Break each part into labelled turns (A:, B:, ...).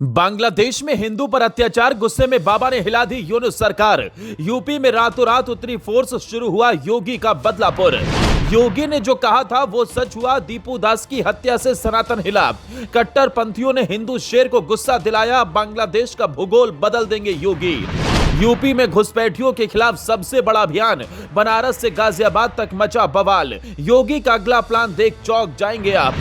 A: बांग्लादेश में हिंदू पर अत्याचार, गुस्से में बाबा ने हिला दी यूनुस सरकार। यूपी में रातों रात उतरी फोर्स, शुरू हुआ योगी का बदलापुर। योगी ने जो कहा था वो सच हुआ। दीपू दास की हत्या से सनातन हिला। कट्टरपंथियों ने हिंदू शेर को गुस्सा दिलाया। बांग्लादेश का भूगोल बदल देंगे योगी। यूपी में घुसपैठियों के खिलाफ सबसे बड़ा अभियान, बनारस से गाजियाबाद तक मचा बवाल। योगी का अगला प्लान देख चौंक जाएंगे आप।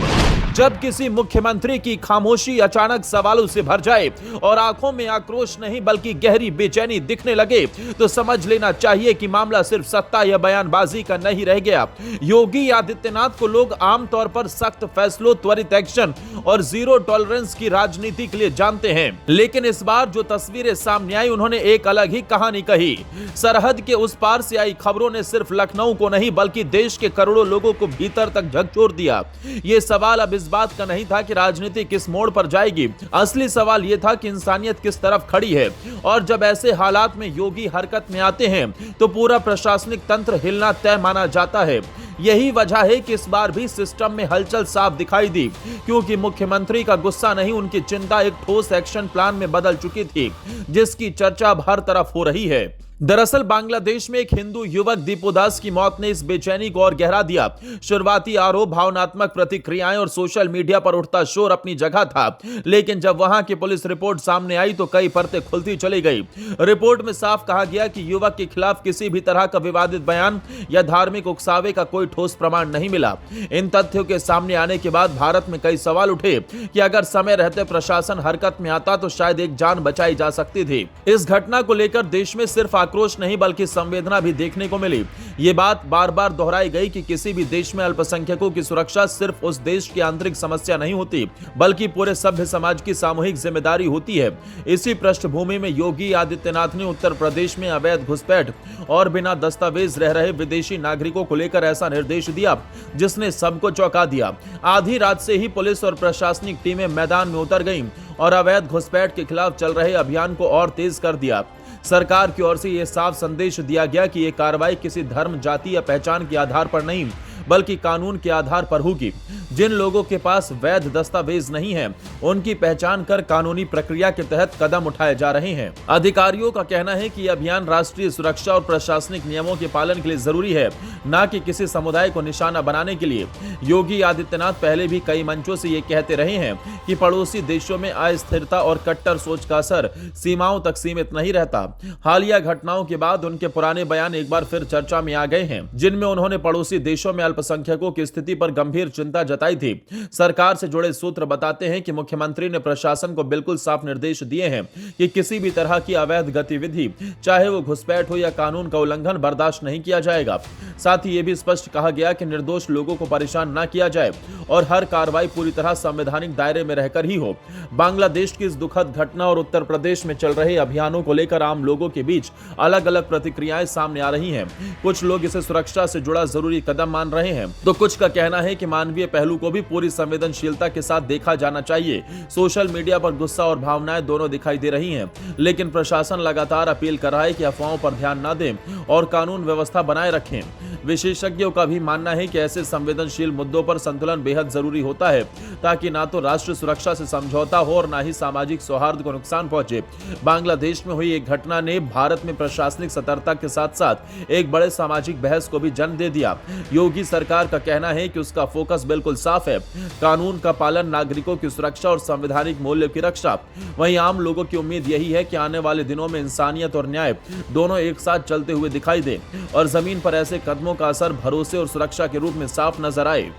A: जब किसी मुख्यमंत्री की खामोशी अचानक सवालों से भर जाए और आंखों में आक्रोश नहीं बल्कि गहरी बेचैनी दिखने लगे, तो समझ लेना चाहिए कि मामला सिर्फ सत्ता या बयानबाजी का नहीं रह गया। योगी आदित्यनाथ को लोग आमतौर पर सख्त फैसलों, त्वरित एक्शन और जीरो टॉलरेंस की राजनीति के लिए जानते हैं, लेकिन इस बार जो तस्वीरें सामने आई, उन्होंने एक अलग ही कहानी कही। सरहद के उस पार से आई खबरों ने सिर्फ लखनऊ को नहीं बल्कि देश के करोड़ों लोगों को भीतर तक झकझोर दिया। ये सवाल अब इस बात का नहीं था कि राजनीति किस मोड़ पर जाएगी, असली सवाल यह था कि इंसानियत किस तरफ खड़ी है। और जब ऐसे हालात में योगी हरकत में आते हैं तो पूरा प्रशासनिक तंत्र हिलना तय माना जाता है। यही वजह है कि इस बार भी सिस्टम में हलचल साफ दिखाई दी, क्योंकि मुख्यमंत्री का गुस्सा नहीं, उनकी चिंता एक ठोस एक्शन प्लान में बदल चुकी थी, जिसकी चर्चा अब हर तरफ हो रही है। दरअसल बांग्लादेश में एक हिंदू युवक दीपू दास की मौत ने इस बेचैनी को और गहरा दिया। शुरुआती आरोप, भावनात्मक प्रतिक्रियाएं और सोशल मीडिया पर उठता शोर अपनी जगह था, लेकिन जब वहां की पुलिस रिपोर्ट सामने आई तो कई परतें खुलती चली गई। रिपोर्ट में साफ कहा गया कि युवक के खिलाफ किसी भी तरह का विवादित बयान या धार्मिक उकसावे का कोई ठोस प्रमाण नहीं मिला। इन तथ्यों के सामने आने के बाद भारत में कई सवाल उठे कि अगर समय रहते प्रशासन हरकत में आता तो शायद एक जान बचाई जा सकती थी। इस घटना को लेकर देश में सिर्फ आक्रोश नहीं बल्कि संवेदना भी देखने को मिली। ये बात बार बार दोहराई गई कि किसी भी देश में अल्पसंख्यकों की सुरक्षा सिर्फ उस देश की आंतरिक समस्या नहीं होती बल्कि पूरे सभ्य समाज की सामूहिक जिम्मेदारी होती है। इसी पृष्ठभूमि में योगी आदित्यनाथ ने उत्तर प्रदेश में अवैध घुसपैठ और बिना दस्तावेज रह रहे विदेशी नागरिकों को लेकर ऐसा निर्देश दिया जिसने सबको चौंका दिया। आधी रात से ही पुलिस और प्रशासनिक टीमें मैदान में उतर गईं और अवैध घुसपैठ के खिलाफ चल रहे अभियान को और तेज कर दिया। सरकार की ओर से यह साफ संदेश दिया गया कि यह कार्रवाई किसी धर्म, जाति या पहचान के आधार पर नहीं बल्कि कानून के आधार पर होगी। जिन लोगों के पास वैध दस्तावेज नहीं है उनकी पहचान कर कानूनी प्रक्रिया के तहत कदम उठाए जा रहे हैं। अधिकारियों का कहना है कि यह अभियान राष्ट्रीय सुरक्षा और प्रशासनिक नियमों के पालन के लिए जरूरी है, न कि किसी समुदाय को निशाना बनाने के लिए। योगी आदित्यनाथ पहले भी कई मंचों से ये कहते रहे हैं कि पड़ोसी देशों में अस्थिरता और कट्टर सोच का असर सीमाओं तक सीमित नहीं रहता। हालिया घटनाओं के बाद उनके पुराने बयान एक बार फिर चर्चा में आ गए हैं, जिनमें उन्होंने पड़ोसी देशों में अल्पसंख्यकों की स्थिति पर गंभीर चिंता जताई थी। सरकार से जुड़े सूत्र बताते हैं कि मुख्यमंत्री ने प्रशासन को बिल्कुल साफ निर्देश दिए हैं कि किसी भी तरह की अवैध गतिविधि, चाहे वो घुसपैठ हो या कानून का उल्लंघन, बर्दाश्त नहीं किया जाएगा। साथ ही यह भी स्पष्ट कहा गया कि निर्दोष लोगों को परेशान न किया जाए और हर कार्रवाई पूरी तरह संवैधानिक दायरे में रहकर ही हो। बांग्लादेश की इस दुखद घटना और उत्तर प्रदेश में चल रहे अभियानों को लेकर आम लोगों के बीच अलग अलग प्रतिक्रियाएं सामने आ रही हैं। कुछ लोग इसे सुरक्षा से जुड़ा जरूरी कदम मान रहे हैं, तो कुछ का कहना है कि मानवीय पहलू को भी पूरी संवेदनशीलता के साथ देखा जाना चाहिए। सोशल मीडिया पर गुस्सा और भावनाएं दोनों दिखाई दे रही हैं, लेकिन प्रशासन लगातार अपील कर रहा है कि अफवाहों पर ध्यान न दें और कानून व्यवस्था बनाए रखें। विशेषज्ञों का भी मानना है कि ऐसे संवेदनशील मुद्दों पर संतुलन बेहद जरूरी होता है, ताकि ना तो राष्ट्र सुरक्षा से समझौता हो और ना ही सामाजिक सौहार्द को नुकसान पहुंचे। बांग्लादेश में हुई एक घटना ने भारत में प्रशासनिक सतर्कता के साथ साथ एक बड़े सामाजिक बहस को भी जन्म दे दिया। योगी सरकार का कहना है कि उसका फोकस बिल्कुल साफ है, कानून का पालन, नागरिकों की सुरक्षा और संवैधानिक मूल्यों की रक्षा। वहीं आम लोगों की उम्मीद यही है कि आने वाले दिनों में इंसानियत और न्याय दोनों एक साथ चलते हुए दिखाई दे और जमीन पर ऐसे कदमों का असर भरोसे और सुरक्षा के रूप में साफ नजर आए।